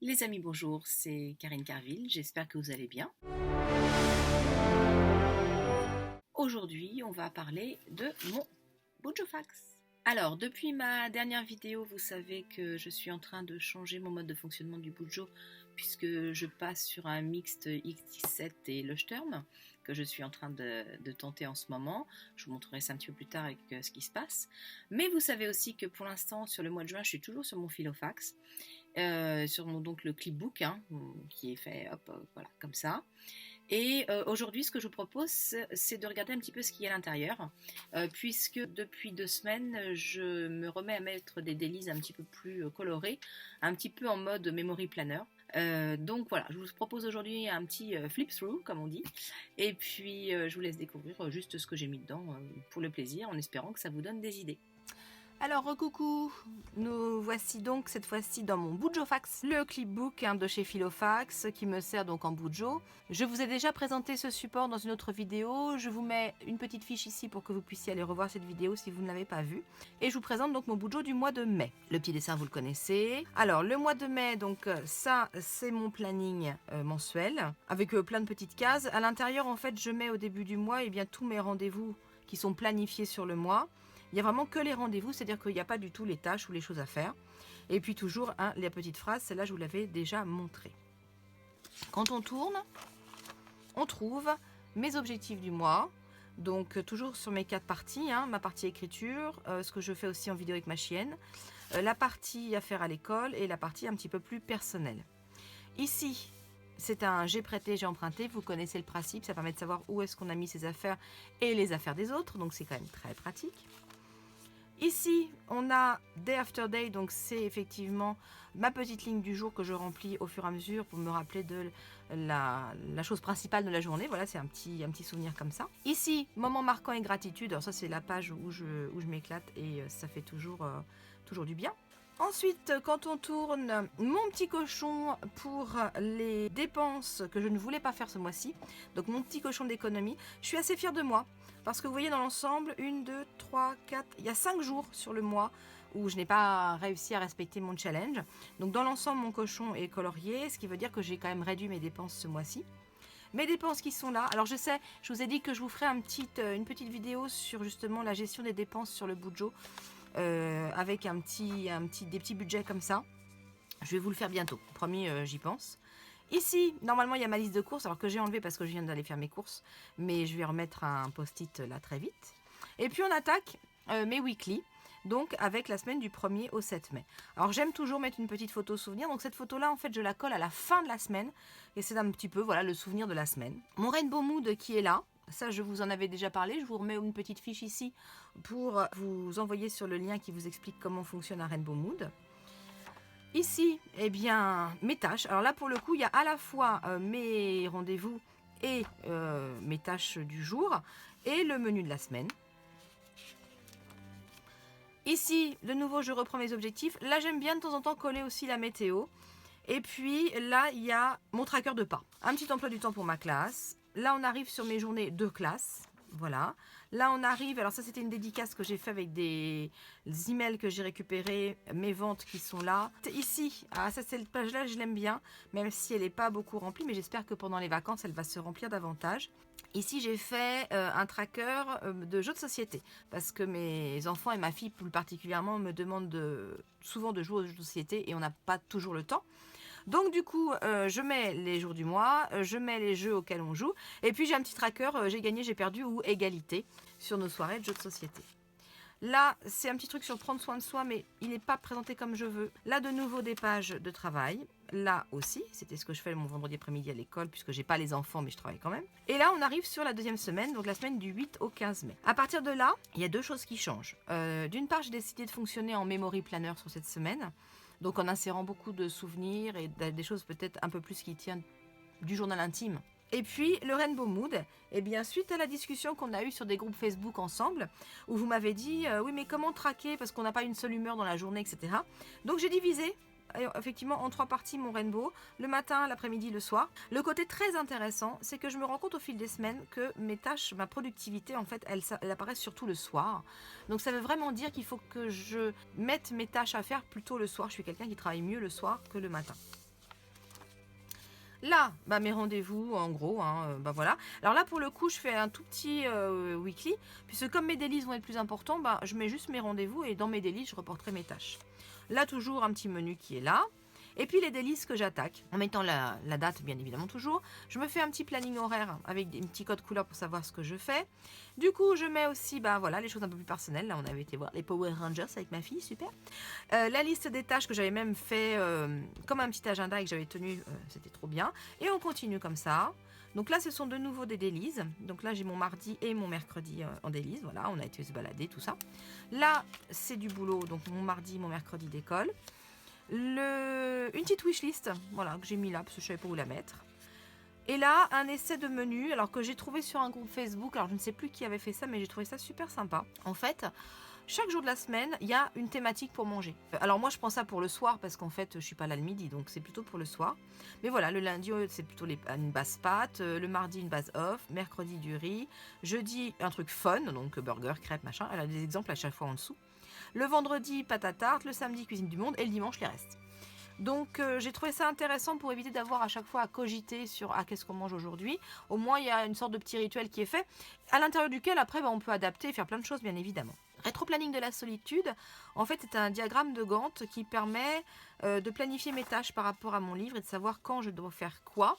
Les amis, bonjour, c'est Karine Carville, j'espère que vous allez bien. Aujourd'hui, on va parler de mon Bujofax. Alors, depuis ma dernière vidéo, vous savez que je suis en train de changer mon mode de fonctionnement du Bujo puisque je passe sur un mixte X17 et Leuchtturm que je suis en train de tenter en ce moment. Je vous montrerai ça un petit peu plus tard avec ce qui se passe. Mais vous savez aussi que pour l'instant, sur le mois de juin, je suis toujours sur mon Filofax. Sur donc le clipbook qui est fait voilà, comme ça. Et aujourd'hui, ce que je vous propose, c'est de regarder un petit peu ce qu'il y a à l'intérieur, puisque depuis 2 semaines, je me remets à mettre des dailies un petit peu plus colorés, un petit peu en mode memory planner. Donc voilà, je vous propose aujourd'hui un petit flip-through, comme on dit, et puis je vous laisse découvrir juste ce que j'ai mis dedans pour le plaisir, en espérant que ça vous donne des idées. Alors recoucou, nous voici donc cette fois-ci dans mon Bujofax, le clipbook de chez Filofax qui me sert donc en Bujo. Je vous ai déjà présenté ce support dans une autre vidéo, je vous mets une petite fiche ici pour que vous puissiez aller revoir cette vidéo si vous ne l'avez pas vue. Et je vous présente donc mon Bujo du mois de mai. Le petit dessin vous le connaissez. Alors le mois de mai, donc ça c'est mon planning mensuel avec plein de petites cases. À l'intérieur en fait je mets au début du mois tous mes rendez-vous qui sont planifiés sur le mois. Il n'y a vraiment que les rendez-vous, c'est-à-dire qu'il n'y a pas du tout les tâches ou les choses à faire. Et puis toujours, les petites phrases, celle-là je vous l'avais déjà montré. Quand on tourne, on trouve mes objectifs du mois. Donc toujours sur mes 4 parties, ma partie écriture, ce que je fais aussi en vidéo avec ma chienne, la partie à faire à l'école et la partie un petit peu plus personnelle. Ici, c'est un j'ai prêté, j'ai emprunté, vous connaissez le principe, ça permet de savoir où est-ce qu'on a mis ses affaires et les affaires des autres, donc c'est quand même très pratique. Ici, on a Day After Day, donc c'est effectivement ma petite ligne du jour que je remplis au fur et à mesure pour me rappeler de la chose principale de la journée. Voilà, c'est un petit souvenir comme ça. Ici, moment marquant et gratitude. Alors ça, c'est la page où je m'éclate et ça fait toujours du bien. Ensuite, quand on tourne, mon petit cochon pour les dépenses que je ne voulais pas faire ce mois-ci. Donc mon petit cochon d'économie. Je suis assez fière de moi. Parce que vous voyez dans l'ensemble, 1, 2, 3, 4, il y a 5 jours sur le mois où je n'ai pas réussi à respecter mon challenge. Donc dans l'ensemble, mon cochon est colorié, ce qui veut dire que j'ai quand même réduit mes dépenses ce mois-ci. Mes dépenses qui sont là. Alors je sais, je vous ai dit que je vous ferai une petite vidéo sur justement la gestion des dépenses sur le Bujo. Avec des petits budgets comme ça. Je vais vous le faire bientôt, promis, j'y pense. Ici, normalement, il y a ma liste de courses, alors que j'ai enlevé parce que je viens d'aller faire mes courses, mais je vais remettre un post-it là très vite. Et puis on attaque mes weekly, donc avec la semaine du 1er au 7 mai. Alors j'aime toujours mettre une petite photo souvenir, donc cette photo-là, en fait, je la colle à la fin de la semaine, et c'est un petit peu, voilà, le souvenir de la semaine. Mon Rainbow Mood qui est là, ça, je vous en avais déjà parlé. Je vous remets une petite fiche ici pour vous envoyer sur le lien qui vous explique comment fonctionne un Rainbow Mood. Ici, mes tâches. Alors là, pour le coup, il y a à la fois mes rendez-vous et mes tâches du jour et le menu de la semaine. Ici, de nouveau, je reprends mes objectifs. Là, j'aime bien de temps en temps coller aussi la météo. Et puis là, il y a mon tracker de pas. Un petit emploi du temps pour ma classe. Là, on arrive sur mes journées de classe. Voilà. Là, on arrive. Alors, ça, c'était une dédicace que j'ai fait avec des emails que j'ai récupérés, mes ventes qui sont là. Ici, ça, cette page-là, je l'aime bien, même si elle n'est pas beaucoup remplie, mais j'espère que pendant les vacances, elle va se remplir davantage. Ici, j'ai fait un tracker de jeux de société parce que mes enfants et ma fille plus particulièrement me demandent souvent de jouer aux jeux de société et on n'a pas toujours le temps. Donc du coup, je mets les jours du mois, je mets les jeux auxquels on joue et puis j'ai un petit tracker, j'ai gagné, j'ai perdu ou égalité sur nos soirées de jeux de société. Là, c'est un petit truc sur prendre soin de soi, mais il n'est pas présenté comme je veux. Là, de nouveau, des pages de travail. Là aussi, c'était ce que je fais mon vendredi après-midi à l'école, puisque j'ai pas les enfants, mais je travaille quand même. Et là, on arrive sur la deuxième semaine, donc la semaine du 8 au 15 mai. À partir de là, il y a 2 choses qui changent. D'une part, j'ai décidé de fonctionner en memory planner sur cette semaine, donc en insérant beaucoup de souvenirs et des choses peut-être un peu plus qui tiennent du journal intime. Et puis le Rainbow Mood, suite à la discussion qu'on a eue sur des groupes Facebook ensemble, où vous m'avez dit oui mais comment traquer parce qu'on n'a pas une seule humeur dans la journée, etc. Donc j'ai divisé effectivement en 3 parties mon Rainbow, le matin, l'après-midi, le soir. Le côté très intéressant, c'est que je me rends compte au fil des semaines que mes tâches, ma productivité en fait, elle apparaît surtout le soir. Donc ça veut vraiment dire qu'il faut que je mette mes tâches à faire plutôt le soir. Je suis quelqu'un qui travaille mieux le soir que le matin. Là, bah, mes rendez-vous, en gros, hein, bah voilà. Alors là, pour le coup, je fais un tout petit weekly, puisque comme mes délices vont être plus importants, bah, je mets juste mes rendez-vous et dans mes délices, je reporterai mes tâches. Là, toujours un petit menu qui est là. Et puis les délices que j'attaque, en mettant la date, bien évidemment toujours. Je me fais un petit planning horaire avec des petits codes couleurs pour savoir ce que je fais. Du coup, je mets aussi, bah voilà, les choses un peu plus personnelles. Là, on avait été voir les Power Rangers avec ma fille, super. La liste des tâches que j'avais même fait comme un petit agenda et que j'avais tenu, c'était trop bien. Et on continue comme ça. Donc là, ce sont de nouveau des délices. Donc là, j'ai mon mardi et mon mercredi en délices. Voilà, on a été se balader, tout ça. Là, c'est du boulot. Donc mon mardi, mon mercredi d'école. Une petite wishlist, voilà, que j'ai mis là parce que je savais pas où la mettre. Et là, un essai de menu, alors que j'ai trouvé sur un groupe Facebook. Alors je ne sais plus qui avait fait ça, mais j'ai trouvé ça super sympa. En fait, chaque jour de la semaine, il y a une thématique pour manger. Alors moi, je prends ça pour le soir parce qu'en fait, je suis pas là le midi, donc c'est plutôt pour le soir. Mais voilà, le lundi, c'est plutôt une base pâte, le mardi, une base off, mercredi, du riz, jeudi, un truc fun, donc burger, crêpes, machin. Elle a des exemples à chaque fois en dessous. Le vendredi, pâte à tarte, le samedi, cuisine du monde, et le dimanche, les restes. Donc j'ai trouvé ça intéressant pour éviter d'avoir à chaque fois à cogiter sur qu'est-ce qu'on mange aujourd'hui. Au moins il y a une sorte de petit rituel qui est fait, à l'intérieur duquel après on peut adapter et faire plein de choses bien évidemment. Rétro-planning de la solitude, en fait c'est un diagramme de Gantt qui permet de planifier mes tâches par rapport à mon livre et de savoir quand je dois faire quoi.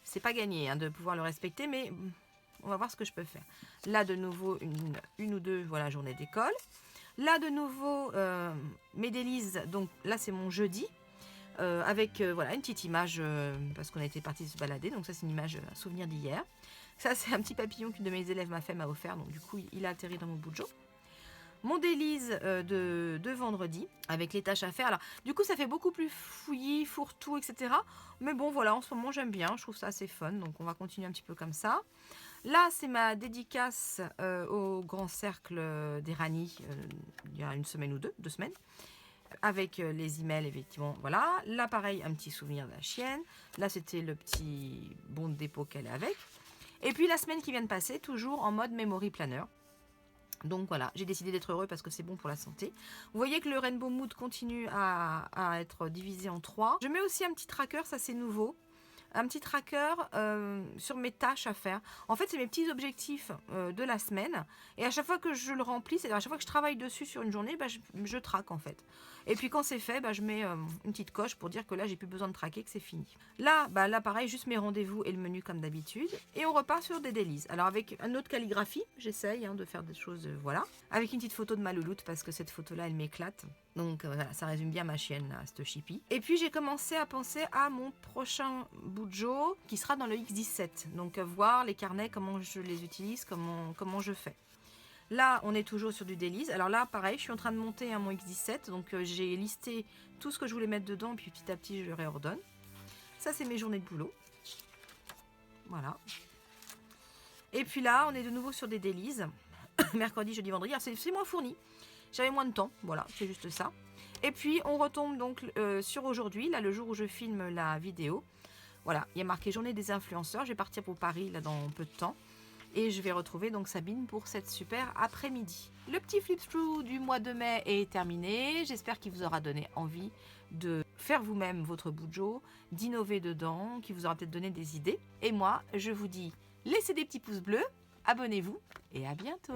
C'est pas gagné de pouvoir le respecter, mais on va voir ce que je peux faire. Là de nouveau une ou deux voilà, journées d'école. Là, de nouveau, mes délices, donc là, c'est mon jeudi, avec voilà, une petite image, parce qu'on a été parti se balader, donc ça, c'est une image, un souvenir d'hier. Ça, c'est un petit papillon qu'une de mes élèves m'a offert, donc du coup, il a atterri dans mon bujo. Mon délice de vendredi, avec les tâches à faire. Alors, du coup, ça fait beaucoup plus fouillis, fourre-tout, etc. Mais bon, voilà, en ce moment, j'aime bien, je trouve ça assez fun, donc on va continuer un petit peu comme ça. Là, c'est ma dédicace au grand cercle des Rani, il y a une semaine ou deux semaines, avec les emails, effectivement, voilà. Là, pareil, un petit souvenir de la chienne. Là, c'était le petit bon de dépôt qu'elle est avec. Et puis, la semaine qui vient de passer, toujours en mode memory planner. Donc voilà, j'ai décidé d'être heureux parce que c'est bon pour la santé. Vous voyez que le Rainbow Mood continue à être divisé en 3. Je mets aussi un petit tracker, ça c'est nouveau. Un petit tracker sur mes tâches à faire. En fait, c'est mes petits objectifs de la semaine. Et à chaque fois que je le remplis, c'est-à-dire à chaque fois que je travaille dessus sur une journée, bah, je traque en fait. Et puis quand c'est fait, bah, je mets une petite coche pour dire que là, j'ai plus besoin de traquer, que c'est fini. Là, bah, là, pareil, juste mes rendez-vous et le menu comme d'habitude. Et on repart sur des délices. Alors avec une autre calligraphie, j'essaye de faire des choses, voilà. Avec une petite photo de ma louloute parce que cette photo-là, elle m'éclate. Donc voilà, ça résume bien ma chienne, là, cette chippie. Et puis j'ai commencé à penser à mon prochain bujo qui sera dans le X17. Donc voir les carnets, comment je les utilise, comment je fais. Là, on est toujours sur du délice. Alors là, pareil, je suis en train de monter mon X17. Donc j'ai listé tout ce que je voulais mettre dedans. Puis petit à petit, je réordonne. Ça, c'est mes journées de boulot. Voilà. Et puis là, on est de nouveau sur des délices. Mercredi, jeudi, vendredi. Alors c'est moins fourni. J'avais moins de temps. Voilà, c'est juste ça. Et puis, on retombe donc sur aujourd'hui, là, le jour où je filme la vidéo. Voilà, il y a marqué journée des influenceurs. Je vais partir pour Paris, là, dans peu de temps. Et je vais retrouver donc Sabine pour cette super après-midi. Le petit flip-through du mois de mai est terminé. J'espère qu'il vous aura donné envie de faire vous-même votre bujo, d'innover dedans, qui vous aura peut-être donné des idées. Et moi, je vous dis, laissez des petits pouces bleus, abonnez-vous et à bientôt.